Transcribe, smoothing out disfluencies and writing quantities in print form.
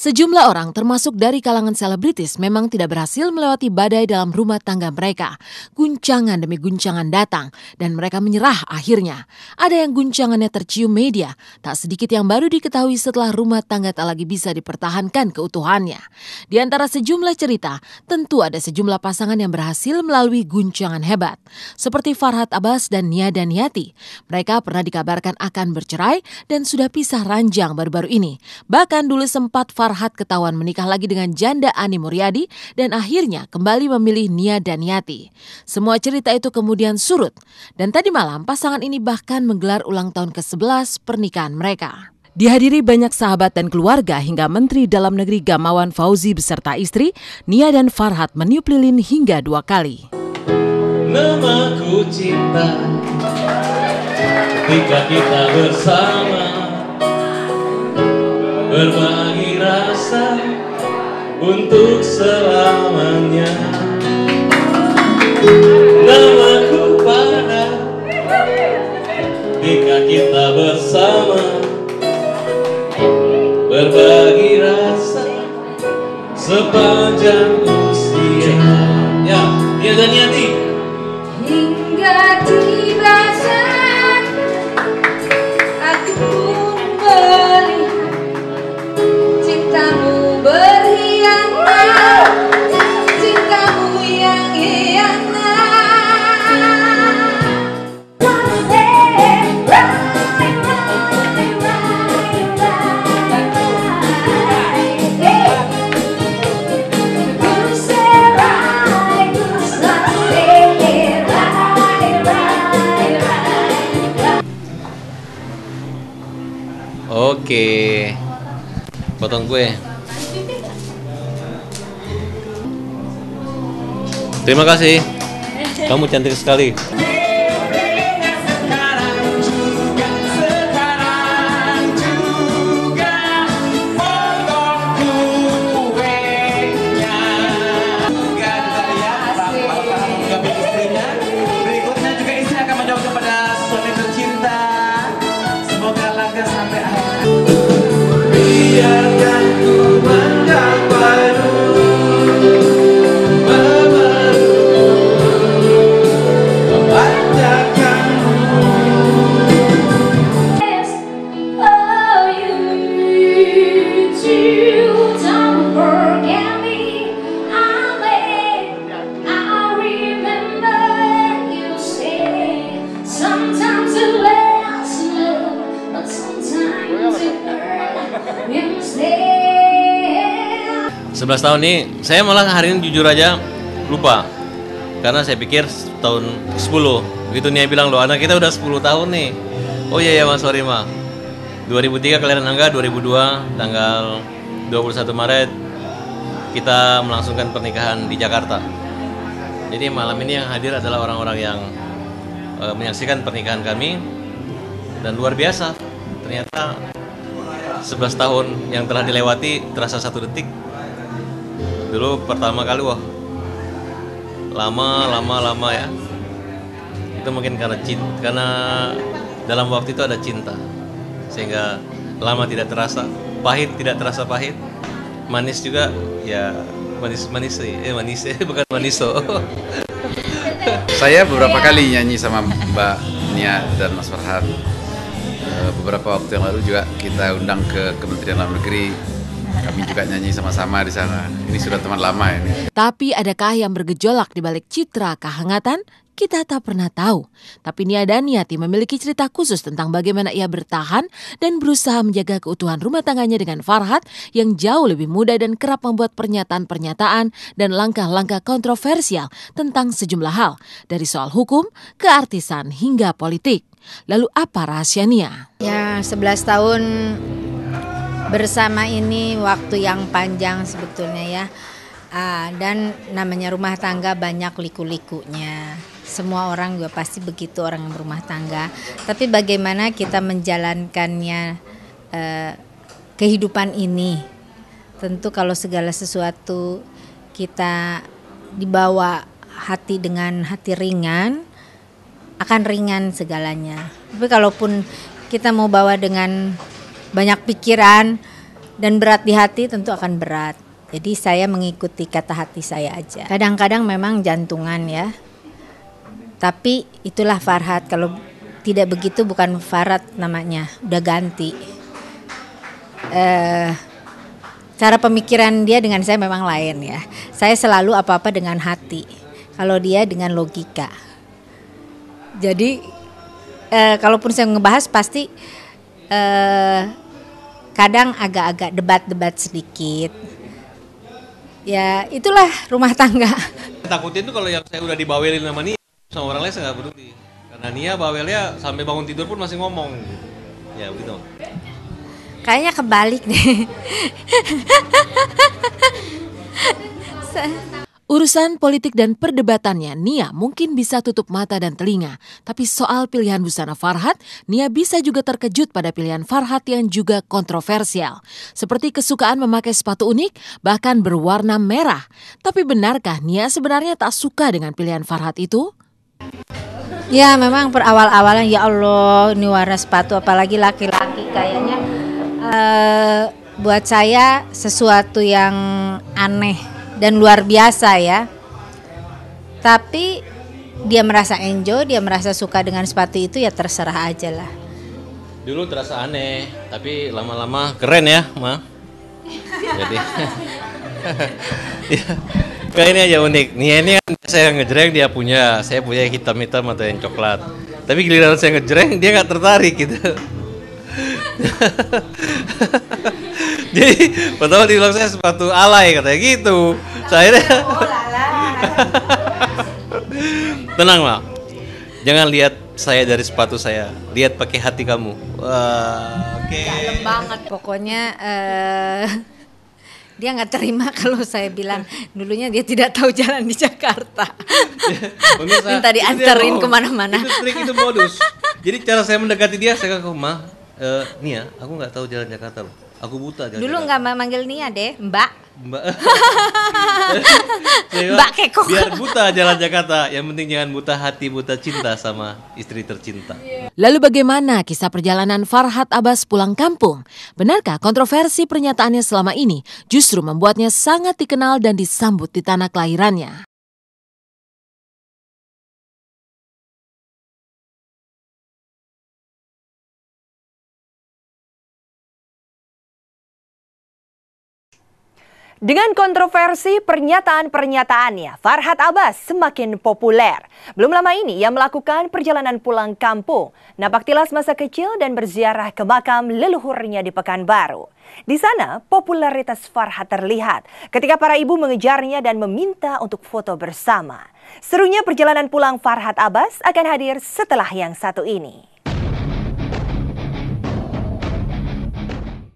Sejumlah orang termasuk dari kalangan selebritis memang tidak berhasil melewati badai dalam rumah tangga mereka. Guncangan demi guncangan datang dan mereka menyerah akhirnya. Ada yang guncangannya tercium media, tak sedikit yang baru diketahui setelah rumah tangga tak lagi bisa dipertahankan keutuhannya. Di antara sejumlah cerita, tentu ada sejumlah pasangan yang berhasil melalui guncangan hebat. Seperti Farhad Abbas dan Nia Daniati. Mereka pernah dikabarkan akan bercerai dan sudah pisah ranjang baru-baru ini. Bahkan dulu sempat Farhad ketahuan menikah lagi dengan janda Ani Muryadi dan akhirnya kembali memilih Nia Daniati. Semua cerita itu kemudian surut dan tadi malam pasangan ini bahkan menggelar ulang tahun ke-11 pernikahan mereka. Dihadiri banyak sahabat dan keluarga hingga Menteri Dalam Negeri Gamawan Fauzi beserta istri, Nia dan Farhad meniup lilin hingga 2 kali. Namaku cinta, ketika kita bersama, berbagi rasa untuk selamanya. Namaku pada, ketika kita bersama, berbagi rasa sepanjang usia. Ya, Nia Daniati. Hingga tiba saat aku pun melihat cintamu berkhianat, cintamu yang hianat. Oke, potong kue. Terima kasih. Kamu cantik sekali. Berikutnya juga istri akan menjawab kepada suami tercinta. Semoga langgeng sampai akhir. Biarkan ku menggapaimu, memanjakanmu. Oh, you don't forget me. I remember you say sometimes it lasts love, but sometimes it hurts you stay. 11 tahun nih, saya malah hari ini jujur aja lupa. Karena saya pikir tahun 10. Begitu Nia bilang, loh anak kita udah 10 tahun nih. Oh iya ya mas, sorry ma. 2003 kelahiran Angga, 2002 tanggal 21 Maret kita melangsungkan pernikahan di Jakarta. Jadi malam ini yang hadir adalah orang-orang yang menyaksikan pernikahan kami. Dan luar biasa, ternyata 11 tahun yang telah dilewati terasa 1 detik. Dulu pertama kali, wah lama ya. Itu mungkin karena cinta, karena dalam waktu itu ada cinta, sehingga lama tidak terasa, pahit tidak terasa pahit, manis juga ya manis bukan maniso. Saya beberapa kali nyanyi sama Mbak Nia dan Mas Farhad. Beberapa waktu yang lalu juga kita undang ke Kementerian Dalam Negeri. Kami juga nyanyi sama-sama di sana. Ini sudah teman lama ini. Tapi adakah yang bergejolak di balik citra kehangatan? Kita tak pernah tahu. Tapi Nia Daniati memiliki cerita khusus tentang bagaimana ia bertahan dan berusaha menjaga keutuhan rumah tangganya dengan Farhad yang jauh lebih muda dan kerap membuat pernyataan-pernyataan dan langkah-langkah kontroversial tentang sejumlah hal, dari soal hukum, keartisan hingga politik. Lalu apa rahasia Nia? Ya, 11 tahun bersama ini waktu yang panjang sebetulnya ya. Dan namanya rumah tangga banyak liku-likunya. Semua orang juga pasti begitu, orang yang berumah tangga. Tapi bagaimana kita menjalankannya kehidupan ini. Tentu kalau segala sesuatu kita dibawa hati dengan hati ringan, akan ringan segalanya. Tapi kalaupun kita mau bawa dengan banyak pikiran, Dan berat di hati tentu akan berat. Jadi saya mengikuti kata hati saya aja. Kadang-kadang memang jantungan ya. Tapi itulah Farhad. Kalau tidak begitu bukan Farhad namanya, udah ganti. Cara pemikiran dia dengan saya memang lain ya. Saya selalu apa-apa dengan hati. Kalau dia dengan logika. Jadi kalaupun saya ngebahas pasti kadang agak-agak debat-debat sedikit. Ya itulah rumah tangga. Takutnya itu kalau yang saya udah dibawelin sama orang lain saya nggak peduli. Karena Nia bawelnya sampai bangun tidur pun masih ngomong. Ya begitu. Kayaknya kebalik deh. Urusan politik dan perdebatannya, Nia mungkin bisa tutup mata dan telinga. Tapi soal pilihan busana Farhad, Nia bisa juga terkejut pada pilihan Farhad yang juga kontroversial. Seperti kesukaan memakai sepatu unik, bahkan berwarna merah. Tapi benarkah Nia sebenarnya tak suka dengan pilihan Farhad itu? Ya memang per awal-awalnya ya Allah ini warna sepatu apalagi laki-laki kayaknya buat saya sesuatu yang aneh dan luar biasa ya. Tapi dia merasa enjoy, dia merasa suka dengan sepatu itu ya terserah aja lah. Dulu terasa aneh, tapi lama-lama keren ya, Ma. Jadi ya, kayak ini aja unik. Nia ini kan saya ngejreng dia punya, saya punya hitam-hitam atau yang coklat. Tapi giliran saya ngejreng dia nggak tertarik gitu. Jadi pertama dibilang saya sepatu alay katanya gitu. Saya tenang Ma, jangan lihat saya dari sepatu saya, lihat pakai hati kamu. Wah, oke. Dalam banget pokoknya. Dia nggak terima kalau saya bilang dulunya dia tidak tahu jalan di Jakarta. Minta dianterin kemana-mana. Itu trik, itu modus. Jadi cara saya mendekati dia, saya kata, Ma, Nia, aku nggak tahu jalan Jakarta loh. Aku buta jalan Dulu Jakarta. nggak manggil Nia deh, Mbak. Saya Mbak Keko. biar buta jalan Jakarta, yang penting jangan buta hati, buta cinta sama istri tercinta. Lalu bagaimana kisah perjalanan Farhad Abbas pulang kampung? Benarkah kontroversi pernyataannya selama ini justru membuatnya sangat dikenal dan disambut di tanah kelahirannya? Dengan kontroversi pernyataan-pernyataannya, Farhad Abbas semakin populer. Belum lama ini ia melakukan perjalanan pulang kampung, napak tilas masa kecil dan berziarah ke makam leluhurnya di Pekanbaru. Di sana, popularitas Farhad terlihat ketika para ibu mengejarnya dan meminta untuk foto bersama. Serunya perjalanan pulang Farhad Abbas akan hadir setelah yang satu ini.